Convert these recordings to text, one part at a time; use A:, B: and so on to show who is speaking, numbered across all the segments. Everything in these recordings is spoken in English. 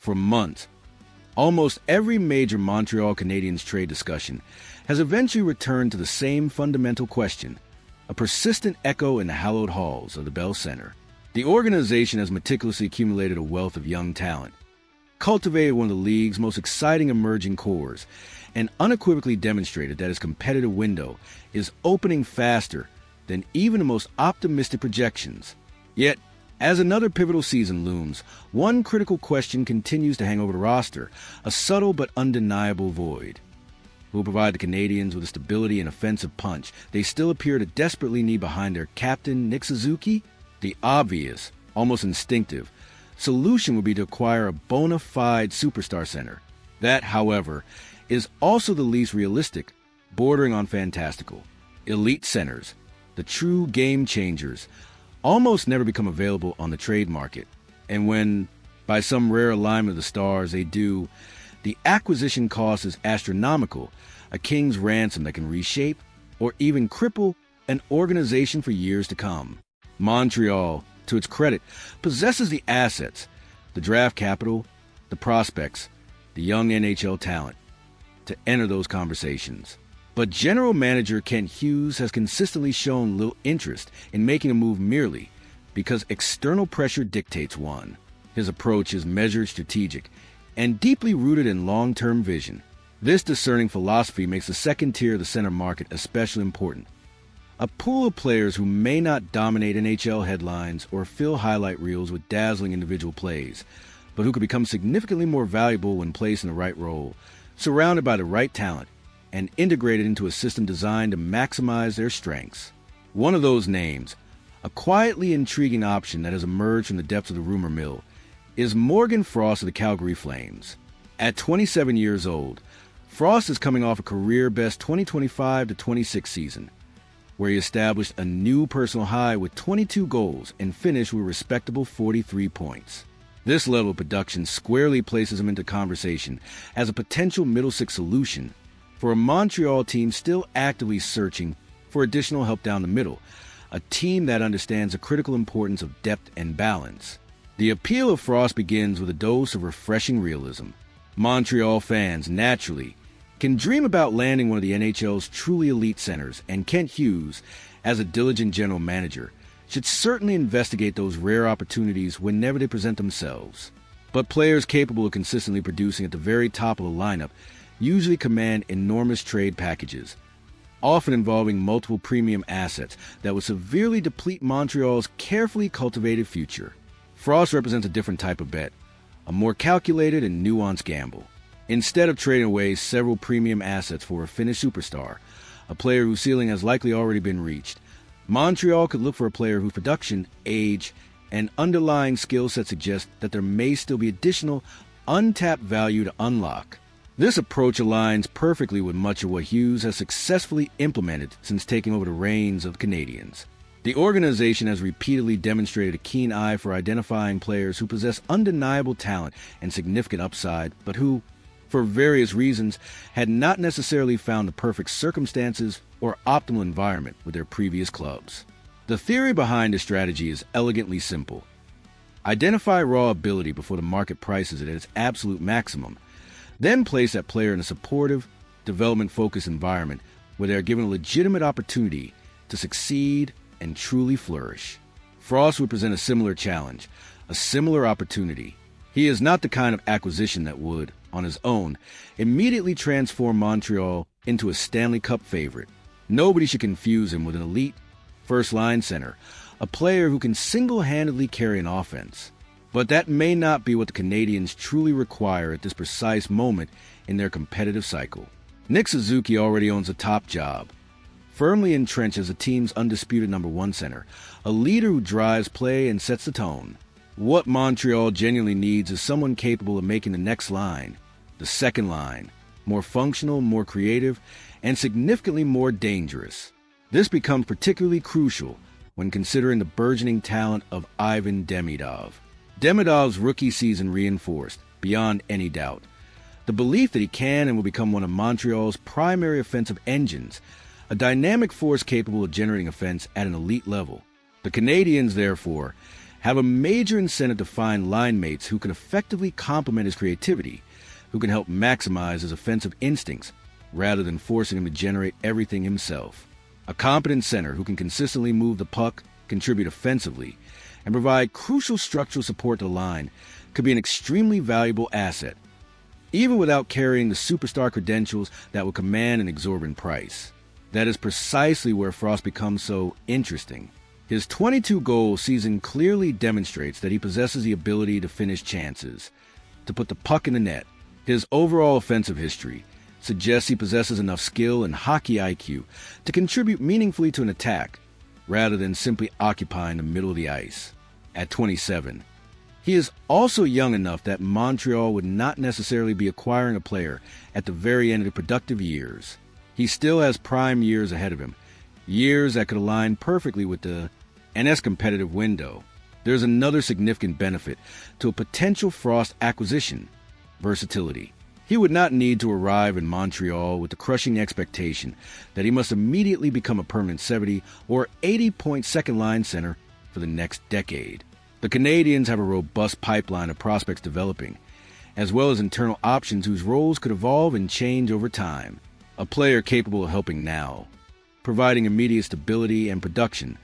A: For months, almost every major Montreal Canadiens trade discussion has eventually returned to the same fundamental question, a persistent echo in the hallowed halls of the Bell Center. The organization has meticulously accumulated a wealth of young talent, cultivated one of the league's most exciting emerging cores, and unequivocally demonstrated that its competitive window is opening faster than even the most optimistic projections. Yet, as another pivotal season looms, one critical question continues to hang over the roster, a subtle but undeniable void. Who will provide the Canadiens with the stability and offensive punch they still appear to desperately need behind their captain, Nick Suzuki? The obvious, almost instinctive, solution would be to acquire a bona fide superstar center. That, however, is also the least realistic, bordering on fantastical. Elite centers, the true game changers, almost never become available on the trade market. And when, by some rare alignment of the stars, they do, the acquisition cost is astronomical, a king's ransom that can reshape or even cripple an organization for years to come. Montreal, to its credit, possesses the assets, the draft capital, the prospects, the young NHL talent to enter those conversations. But general manager Kent Hughes has consistently shown little interest in making a move merely because external pressure dictates one. His approach is measured, strategic, and deeply rooted in long-term vision. This discerning philosophy makes the second tier of the center market especially important. A pool of players who may not dominate NHL headlines or fill highlight reels with dazzling individual plays, but who could become significantly more valuable when placed in the right role, surrounded by the right talent, and integrated into a system designed to maximize their strengths. One of those names, a quietly intriguing option that has emerged from the depths of the rumor mill, is Morgan Frost of the Calgary Flames. At 27 years old, Frost is coming off a career-best 2025-26 season, where he established a new personal high with 22 goals and finished with a respectable 43 points. This level of production squarely places him into conversation as a potential middle six solution for a Montreal team still actively searching for additional help down the middle, a team that understands the critical importance of depth and balance. The appeal of Frost begins with a dose of refreshing realism. Montreal fans, naturally, can dream about landing one of the NHL's truly elite centers, and Kent Hughes, as a diligent general manager, should certainly investigate those rare opportunities whenever they present themselves. But players capable of consistently producing at the very top of the lineup usually command enormous trade packages, often involving multiple premium assets that would severely deplete Montreal's carefully cultivated future. Frost represents a different type of bet, a more calculated and nuanced gamble. Instead of trading away several premium assets for a Finnish superstar, a player whose ceiling has likely already been reached, Montreal could look for a player whose production, age, and underlying skill set suggest that there may still be additional, untapped value to unlock. This approach aligns perfectly with much of what Hughes has successfully implemented since taking over the reins of the Canadiens. The organization has repeatedly demonstrated a keen eye for identifying players who possess undeniable talent and significant upside, but who, for various reasons, had not necessarily found the perfect circumstances or optimal environment with their previous clubs. The theory behind this strategy is elegantly simple. Identify raw ability before the market prices it at its absolute maximum, then place that player in a supportive, development-focused environment where they are given a legitimate opportunity to succeed and truly flourish. Frost would present a similar challenge, a similar opportunity. He is not the kind of acquisition that would, on his own, immediately transform Montreal into a Stanley Cup favorite. Nobody should confuse him with an elite, first-line center, a player who can single-handedly carry an offense. But that may not be what the Canadiens truly require at this precise moment in their competitive cycle. Nick Suzuki already owns a top job, firmly entrenched as the team's undisputed number one center, a leader who drives play and sets the tone. What Montreal genuinely needs is someone capable of making the next line, the second line, more functional, more creative, and significantly more dangerous. This becomes particularly crucial when considering the burgeoning talent of Ivan Demidov. Demidov's rookie season reinforced, beyond any doubt, the belief that he can and will become one of Montreal's primary offensive engines, a dynamic force capable of generating offense at an elite level. The Canadiens, therefore, have a major incentive to find line mates who can effectively complement his creativity, who can help maximize his offensive instincts rather than forcing him to generate everything himself. A competent center who can consistently move the puck, contribute offensively, and provide crucial structural support to the line could be an extremely valuable asset, even without carrying the superstar credentials that would command an exorbitant price. That is precisely where Frost becomes so interesting. His 22-goal season clearly demonstrates that he possesses the ability to finish chances, to put the puck in the net. His overall offensive history suggests he possesses enough skill and hockey IQ to contribute meaningfully to an attack, rather than simply occupying the middle of the ice. At 27, he is also young enough that Montreal would not necessarily be acquiring a player at the very end of the productive years. He still has prime years ahead of him, years that could align perfectly with the NS competitive window. There's another significant benefit to a potential Frost acquisition: versatility. He would not need to arrive in Montreal with the crushing expectation that he must immediately become a permanent 70 or 80-point second-line center for the next decade. The Canadiens have a robust pipeline of prospects developing, as well as internal options whose roles could evolve and change over time. A player capable of helping now, providing immediate stability and production,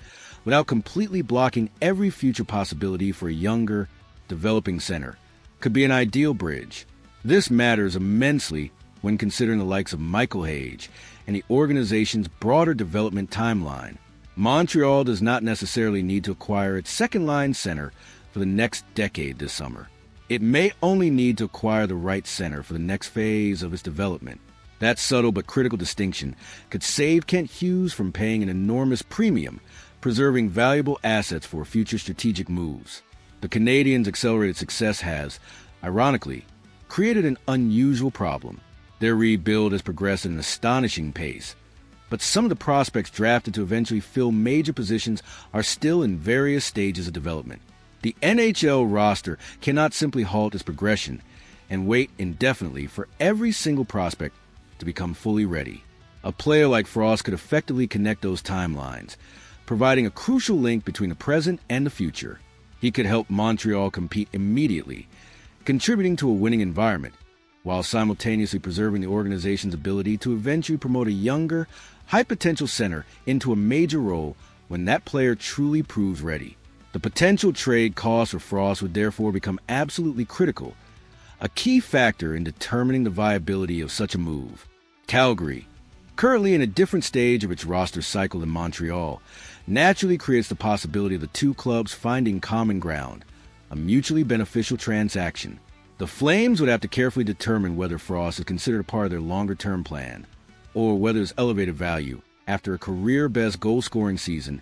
A: without completely blocking every future possibility for a younger, developing center, could be an ideal bridge. This matters immensely when considering the likes of Michael Hage and the organization's broader development timeline. Montreal does not necessarily need to acquire its second-line center for the next decade this summer. It may only need to acquire the right center for the next phase of its development. That subtle but critical distinction could save Kent Hughes from paying an enormous premium, preserving valuable assets for future strategic moves. The Canadiens' accelerated success has, ironically, created an unusual problem. Their rebuild has progressed at an astonishing pace, but some of the prospects drafted to eventually fill major positions are still in various stages of development. The NHL roster cannot simply halt its progression and wait indefinitely for every single prospect to become fully ready. A player like Frost could effectively connect those timelines, providing a crucial link between the present and the future. He could help Montreal compete immediately, contributing to a winning environment, while simultaneously preserving the organization's ability to eventually promote a younger, high-potential center into a major role when that player truly proves ready. The potential trade cost for Frost would therefore become absolutely critical, a key factor in determining the viability of such a move. Calgary, currently in a different stage of its roster cycle than Montreal, naturally creates the possibility of the two clubs finding common ground, a mutually beneficial transaction. The Flames would have to carefully determine whether Frost is considered a part of their longer-term plan, or whether his elevated value, after a career-best goal-scoring season,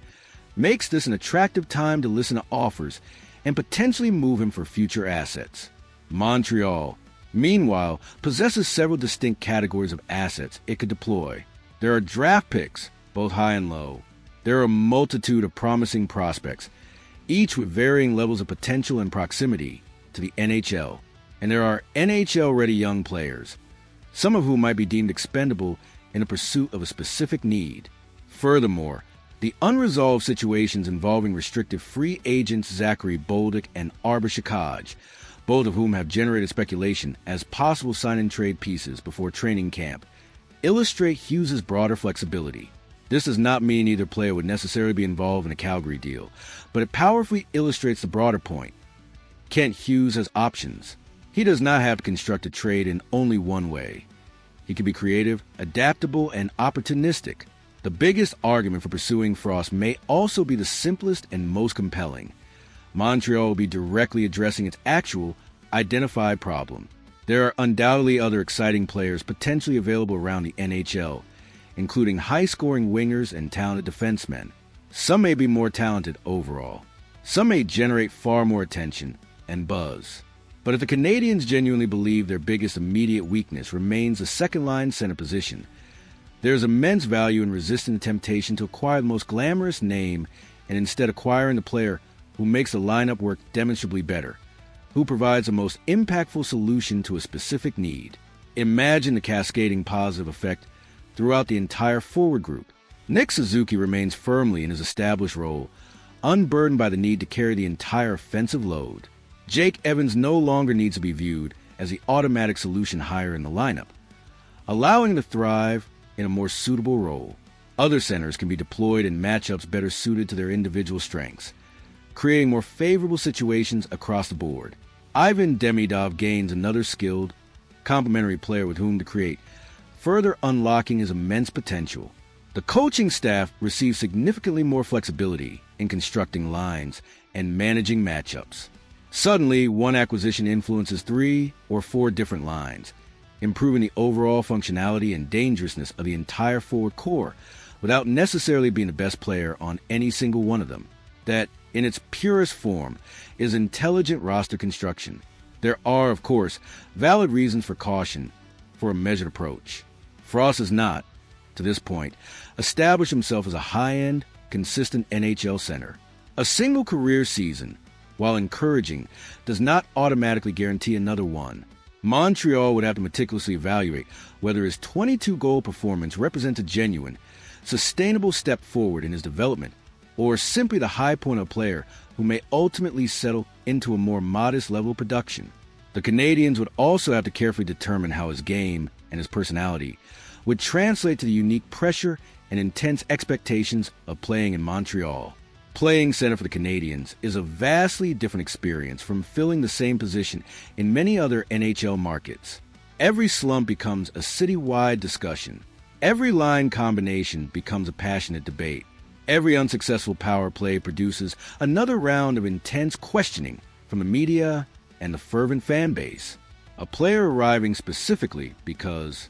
A: makes this an attractive time to listen to offers and potentially move him for future assets. Montreal, meanwhile, possesses several distinct categories of assets it could deploy. There are draft picks, both high and low. There are a multitude of promising prospects, each with varying levels of potential and proximity to the NHL. And there are NHL-ready young players, some of whom might be deemed expendable in the pursuit of a specific need. Furthermore, the unresolved situations involving restricted free agents Zachary Bolduc and Arber Shakaj, both of whom have generated speculation as possible sign-and-trade pieces before training camp, illustrate Hughes' broader flexibility. This does not mean either player would necessarily be involved in a Calgary deal, but it powerfully illustrates the broader point. Kent Hughes has options. He does not have to construct a trade in only one way. He can be creative, adaptable, and opportunistic. The biggest argument for pursuing Frost may also be the simplest and most compelling. Montreal will be directly addressing its actual, identified problem. There are undoubtedly other exciting players potentially available around the NHL, including high-scoring wingers and talented defensemen. Some may be more talented overall. Some may generate far more attention and buzz. But if the Canadiens genuinely believe their biggest immediate weakness remains the second-line center position, there is immense value in resisting the temptation to acquire the most glamorous name and instead acquiring the player who makes the lineup work demonstrably better, who provides the most impactful solution to a specific need. Imagine the cascading positive effect throughout the entire forward group. Nick Suzuki remains firmly in his established role, unburdened by the need to carry the entire offensive load. Jake Evans no longer needs to be viewed as the automatic solution higher in the lineup, allowing him to thrive in a more suitable role. Other centers can be deployed in matchups better suited to their individual strengths, creating more favorable situations across the board. Ivan Demidov gains another skilled, complementary player with whom to create, further unlocking his immense potential. The coaching staff receives significantly more flexibility in constructing lines and managing matchups. Suddenly, one acquisition influences 3 or 4 different lines, improving the overall functionality and dangerousness of the entire forward core without necessarily being the best player on any single one of them. That, in its purest form, is intelligent roster construction. There are, of course, valid reasons for caution for a measured approach. Frost has not, to this point, established himself as a high-end, consistent NHL center. A single career season, while encouraging, does not automatically guarantee another one. Montreal would have to meticulously evaluate whether his 22-goal performance represents a genuine, sustainable step forward in his development, or simply the high point of a player who may ultimately settle into a more modest level of production. The Canadiens would also have to carefully determine how his game and his personality would translate to the unique pressure and intense expectations of playing in Montreal. Playing center for the Canadiens is a vastly different experience from filling the same position in many other NHL markets. Every slump becomes a city-wide discussion. Every line combination becomes a passionate debate. Every unsuccessful power play produces another round of intense questioning from the media and the fervent fan base. A player arriving specifically because